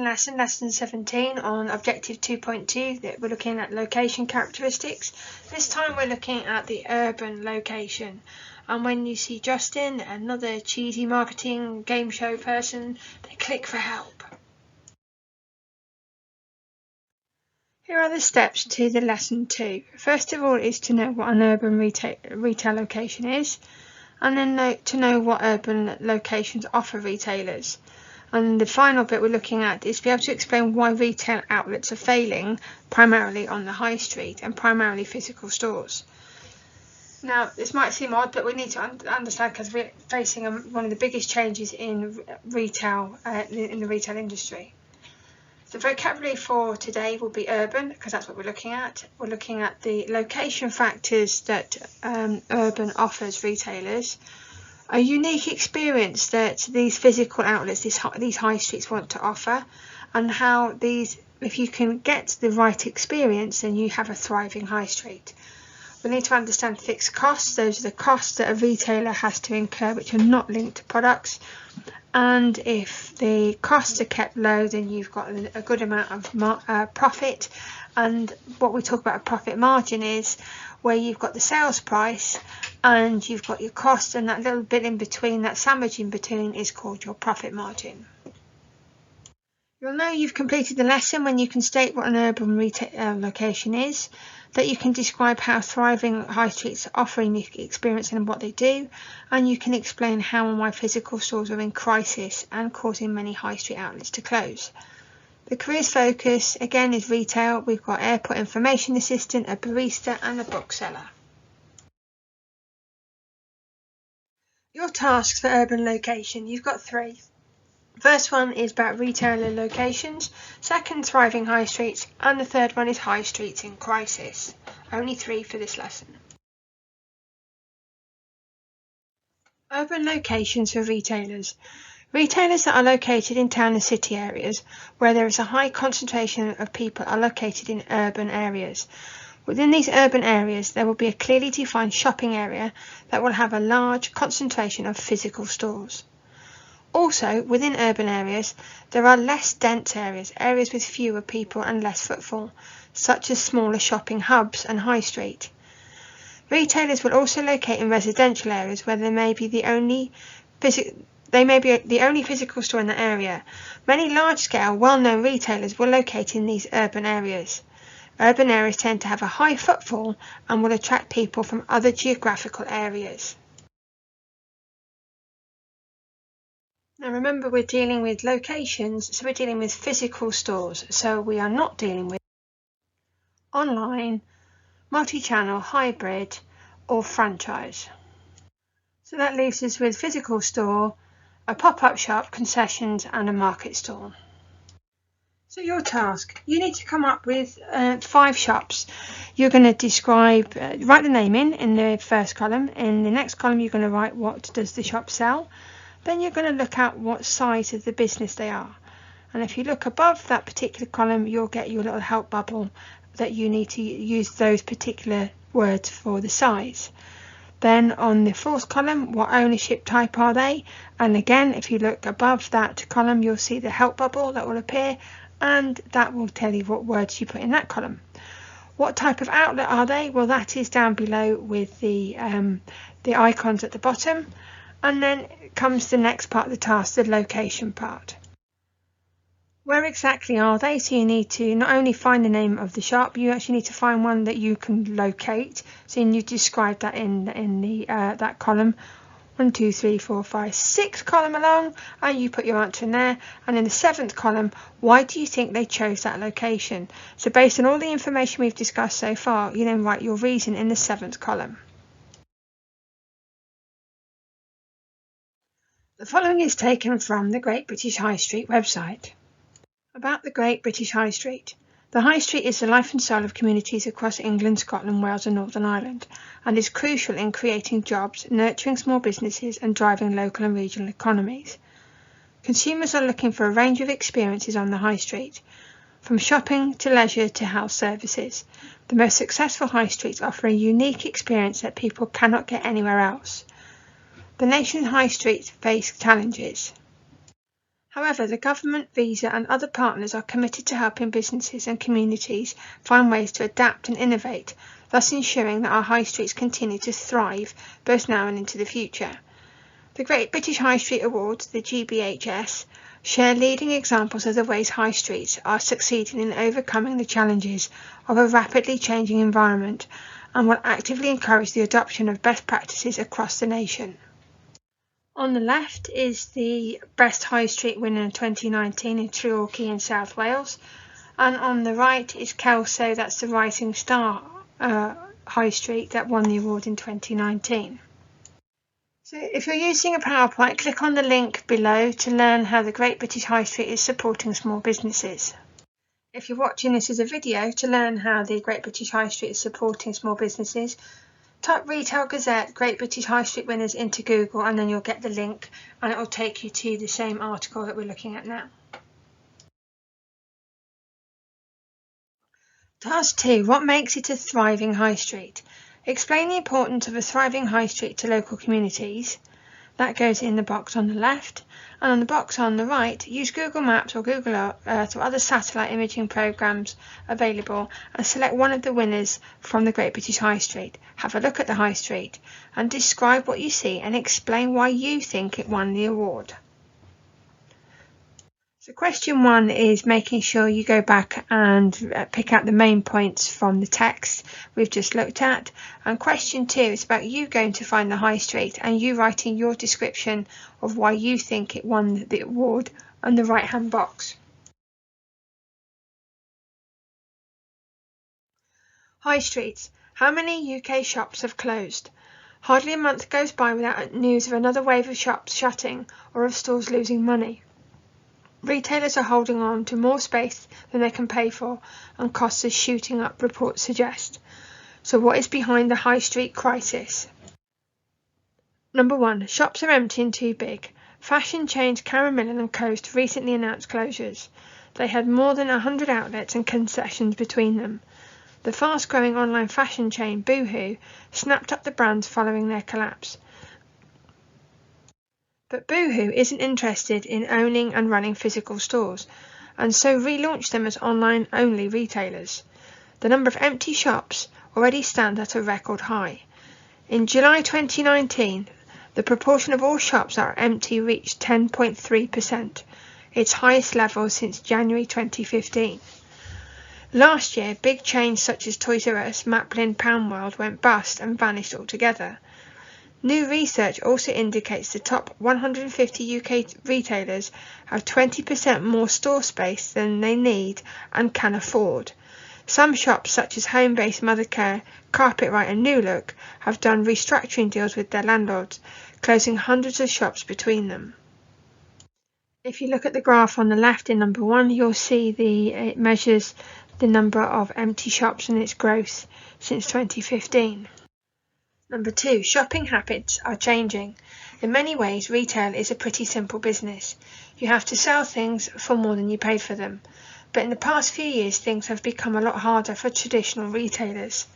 lesson, lesson 17 on objective 2.2, that we're looking at location characteristics. This time we're looking at the urban location. And when you see Justin, another cheesy marketing game show person, they click for help. Here are the steps to the lesson 2. First of all is to know what an urban retail location is, and then to know what urban locations offer retailers. And the final bit we're looking at is to be able to explain why retail outlets are failing, primarily on the high street and primarily physical stores. Now, this might seem odd, but we need to understand, because we're facing one of the biggest changes in retail, in the retail industry. The vocabulary for today will be urban, because that's what we're looking at. We're looking at the location factors that urban offers retailers, a unique experience that these physical outlets, these high streets want to offer, and how if you can get the right experience, then you have a thriving high street. We need to understand fixed costs. Those are the costs that a retailer has to incur which are not linked to products. And if the costs are kept low, then you've got a good amount of profit. And what we talk about a profit margin is where you've got the sales price and you've got your cost, and that little bit in between, that sandwich in between, is called your profit margin. You'll know you've completed the lesson when you can state what an urban retail location is, that you can describe how thriving high streets offer unique experience and what they do, and you can explain how and why physical stores are in crisis and causing many high street outlets to close. The careers focus again is retail. We've got airport information assistant, a barista and a bookseller. Your tasks for urban location, you've got 3. First one is about retailer locations, second thriving high streets, and the third one is high streets in crisis. Only 3 for this lesson. Urban locations for retailers. Retailers that are located in town and city areas where there is a high concentration of people are located in urban areas. Within these urban areas there will be a clearly defined shopping area that will have a large concentration of physical stores. Also, within urban areas, there are less dense areas with fewer people and less footfall, such as smaller shopping hubs and high street. Retailers will also locate in residential areas where they may be the only physical store in the area. Many large-scale, well-known retailers will locate in these urban areas. Urban areas tend to have a high footfall and will attract people from other geographical areas. Now remember, we're dealing with locations, so we're dealing with physical stores, so we are not dealing with online, multi-channel, hybrid or franchise. So that leaves us with physical store, a pop-up shop, concessions and a market stall. So your task, you need to come up with 5 shops. You're going to describe, write the name in the first column. In the next column you're going to write what does the shop sell. Then you're going to look at what size of the business they are. And if you look above that particular column, you'll get your little help bubble that you need to use those particular words for the size. Then on the 4th column, what ownership type are they? And again, if you look above that column, you'll see the help bubble that will appear, and that will tell you what words you put in that column. What type of outlet are they? Well, that is down below with the icons at the bottom. And then comes the next part of the task, the location part. Where exactly are they? So you need to not only find the name of the shop, you actually need to find one that you can locate. So you describe that in the that column, 1, 2, 3, 4, 5, 6 column along, and you put your answer in there. And in the 7th column, why do you think they chose that location? So based on all the information we've discussed so far, you then write your reason in the 7th column. The following is taken from the Great British High Street website. About the Great British High Street. The High Street is the life and soul of communities across England, Scotland, Wales and Northern Ireland, and is crucial in creating jobs, nurturing small businesses and driving local and regional economies. Consumers are looking for a range of experiences on the High Street, from shopping to leisure to health services. The most successful high streets offer a unique experience that people cannot get anywhere else. The nation's high streets face challenges. However, the government, Visa and other partners are committed to helping businesses and communities find ways to adapt and innovate, thus ensuring that our high streets continue to thrive both now and into the future. The Great British High Street Awards, the GBHS, share leading examples of the ways high streets are succeeding in overcoming the challenges of a rapidly changing environment and will actively encourage the adoption of best practices across the nation. On the left is the Best High Street winner in 2019 in Treorchy in South Wales, and on the right is Kelso, that's the Rising Star High Street that won the award in 2019. So if you're using a PowerPoint, click on the link below to learn how the Great British High Street is supporting small businesses. If you're watching this as a video, to learn how the Great British High Street is supporting small businesses, type Retail Gazette Great British High Street winners into Google and then you'll get the link and it will take you to the same article that we're looking at now. Task 2. What makes it a thriving high street? Explain the importance of a thriving high street to local communities. That goes in the box on the left, and on the box on the right, use Google Maps or Google Earth or other satellite imaging programs available and select one of the winners from the Great British High Street. Have a look at the high street and describe what you see and explain why you think it won the award. So question 1 is making sure you go back and pick out the main points from the text we've just looked at. And question 2 is about you going to find the high street and you writing your description of why you think it won the award on the right hand box. High streets. How many UK shops have closed? Hardly a month goes by without news of another wave of shops shutting or of stores losing money. Retailers are holding on to more space than they can pay for and costs are shooting up, reports suggest. So what is behind the high street crisis? Number 1. Shops are empty and too big. Fashion chains Karen Millen and Coast recently announced closures. They had more than 100 outlets and concessions between them. The fast-growing online fashion chain Boohoo snapped up the brands following their collapse. But Boohoo isn't interested in owning and running physical stores, and so relaunched them as online-only retailers. The number of empty shops already stands at a record high. In July 2019, the proportion of all shops that are empty reached 10.3%, its highest level since January 2015. Last year, big chains such as Toys R Us, Maplin, Poundworld went bust and vanished altogether. New research also indicates the top 150 UK retailers have 20% more store space than they need and can afford. Some shops such as Homebase, Mothercare, Carpetright and New Look have done restructuring deals with their landlords, closing hundreds of shops between them. If you look at the graph on the left in number 1, you'll see it measures the number of empty shops and its growth since 2015. Number 2, shopping habits are changing. In many ways, retail is a pretty simple business. You have to sell things for more than you paid for them. But in the past few years, things have become a lot harder for traditional retailers.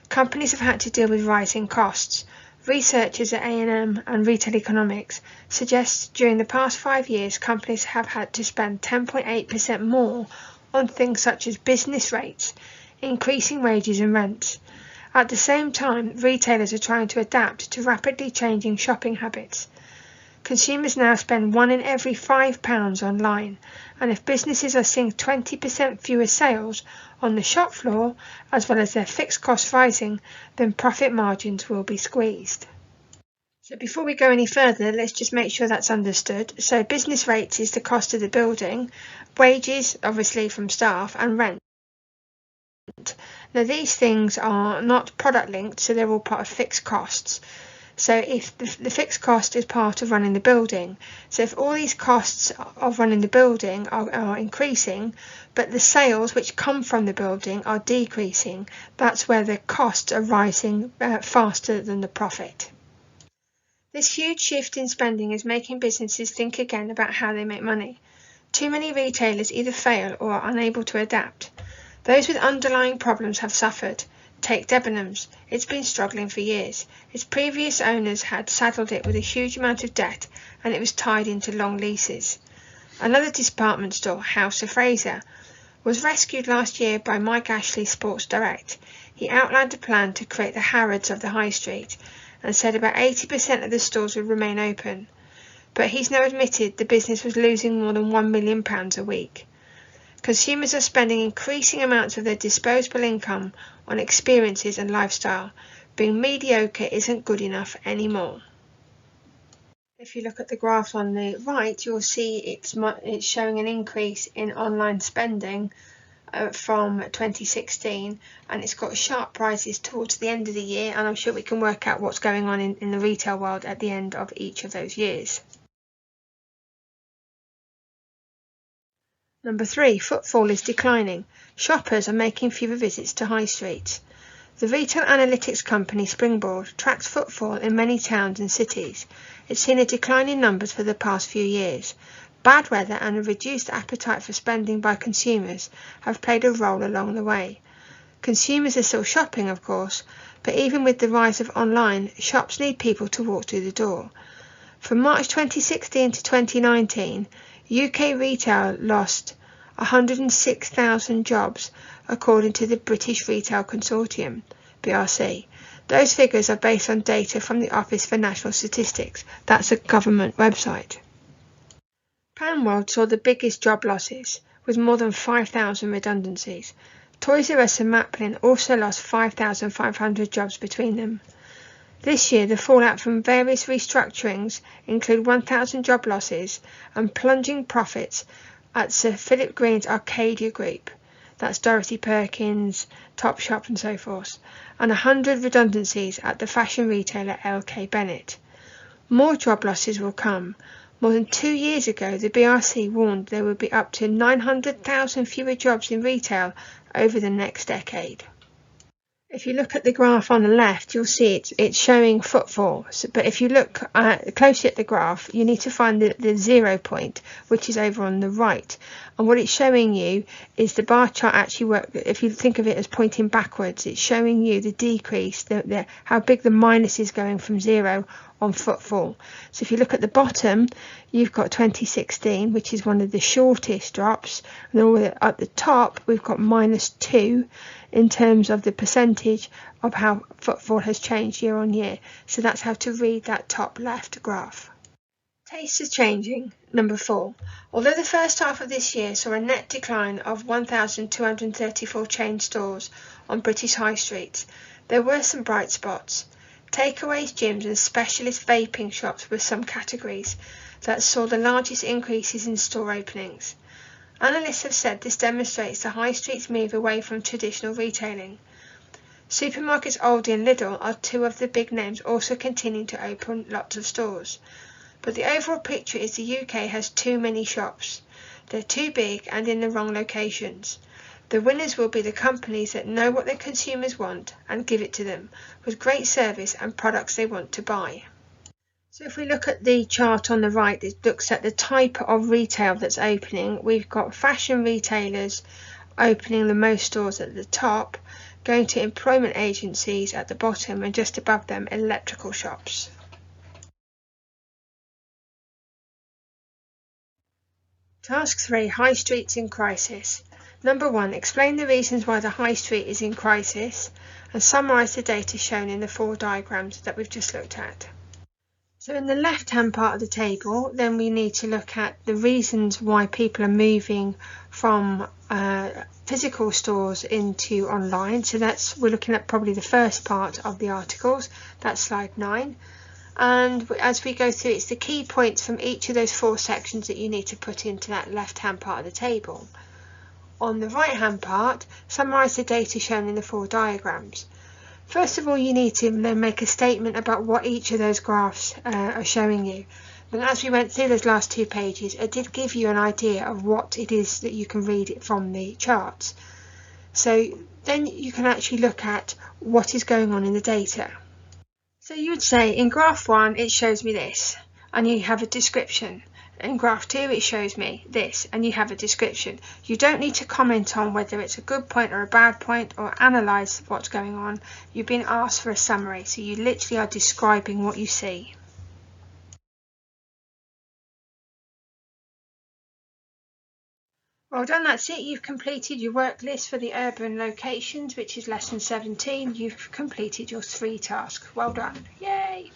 Companies have had to deal with rising costs. Researchers at A&M and Retail Economics suggest during the past 5 years, companies have had to spend 10.8% more on things such as business rates, increasing wages and rents. At the same time, retailers are trying to adapt to rapidly changing shopping habits. Consumers now spend 1 in every £5 online, and if businesses are seeing 20% fewer sales on the shop floor, as well as their fixed costs rising, then profit margins will be squeezed. So before we go any further, let's just make sure that's understood. So business rates is the cost of the building, wages obviously from staff, and rent. Now these things are not product linked, so they're all part of fixed costs. So if the fixed cost is part of running the building, so if all these costs of running the building are increasing, but the sales which come from the building are decreasing, that's where the costs are rising faster than the profit. This huge shift in spending is making businesses think again about how they make money. Too many retailers either fail or are unable to adapt. Those with underlying problems have suffered. Take Debenhams. It's been struggling for years. Its previous owners had saddled it with a huge amount of debt and it was tied into long leases. Another department store, House of Fraser, was rescued last year by Mike Ashley's Sports Direct. He outlined a plan to create the Harrods of the High Street and said about 80% of the stores would remain open. But he's now admitted the business was losing more than £1 million a week. Consumers are spending increasing amounts of their disposable income on experiences and lifestyle. Being mediocre isn't good enough anymore. If you look at the graph on the right, you'll see it's showing an increase in online spending from 2016, and it's got sharp rises towards the end of the year, and I'm sure we can work out what's going on in the retail world at the end of each of those years. Number 3, footfall is declining. Shoppers are making fewer visits to high streets. The retail analytics company Springboard tracks footfall in many towns and cities. It's seen a decline in numbers for the past few years. Bad weather and a reduced appetite for spending by consumers have played a role along the way. Consumers are still shopping, of course, but even with the rise of online, shops need people to walk through the door. From March 2016 to 2019, UK retail lost 106,000 jobs, according to the British Retail Consortium, BRC. Those figures are based on data from the Office for National Statistics. That's a government website. Poundworld saw the biggest job losses, with more than 5,000 redundancies. Toys R Us and Maplin also lost 5,500 jobs between them. This year, the fallout from various restructurings include 1,000 job losses and plunging profits at Sir Philip Green's Arcadia Group, that's Dorothy Perkins, Topshop and so forth, and 100 redundancies at the fashion retailer LK Bennett. More job losses will come. More than 2 years ago, the BRC warned there would be up to 900,000 fewer jobs in retail over the next decade. If you look at the graph on the left, you'll see it's showing footfall. But if you look closely at the graph, you need to find the 0 point, which is over on the right. And what it's showing you is the bar chart actually works. If you think of it as pointing backwards, it's showing you the decrease, how big the minus is going from 0 on footfall. So if you look at the bottom, you've got 2016, which is one of the shortest drops, and then at the top we've got -2 in terms of the percentage of how footfall has changed year on year. So that's how to read that top left graph. Taste is changing. Number 4. Although the first half of this year saw a net decline of 1,234 chain stores on British high streets, there were some bright spots. Takeaways, gyms and specialist vaping shops were some categories that saw the largest increases in store openings. Analysts have said this demonstrates the high street's move away from traditional retailing. Supermarkets Aldi and Lidl are two of the big names also continuing to open lots of stores. But the overall picture is the UK has too many shops. They're too big and in the wrong locations. The winners will be the companies that know what their consumers want and give it to them, with great service and products they want to buy. So if we look at the chart on the right, it looks at the type of retail that's opening. We've got fashion retailers opening the most stores at the top, going to employment agencies at the bottom, and just above them electrical shops. Task 3. High Streets in Crisis. Number 1. Explain the reasons why the high street is in crisis and summarise the data shown in the 4 diagrams that we've just looked at. So in the left hand part of the table, then we need to look at the reasons why people are moving from physical stores into online. So we're looking at probably the first part of the articles. That's slide 9. And as we go through, it's the key points from each of those 4 sections that you need to put into that left hand part of the table. On the right hand part, summarise the data shown in the 4 diagrams. First of all, you need to then make a statement about what each of those graphs are showing you. And as we went through those last 2 pages, it did give you an idea of what it is that you can read it from the charts. So then you can actually look at what is going on in the data. So you would say in graph 1 it shows me this, and you have a description. In graph 2 it shows me this, and you have a description. You don't need to comment on whether it's a good point or a bad point or analyse what's going on. You've been asked for a summary, so you literally are describing what you see. Well done, that's it. You've completed your work list for the urban locations, which is lesson 17. You've completed your 3 tasks. Well done. Yay!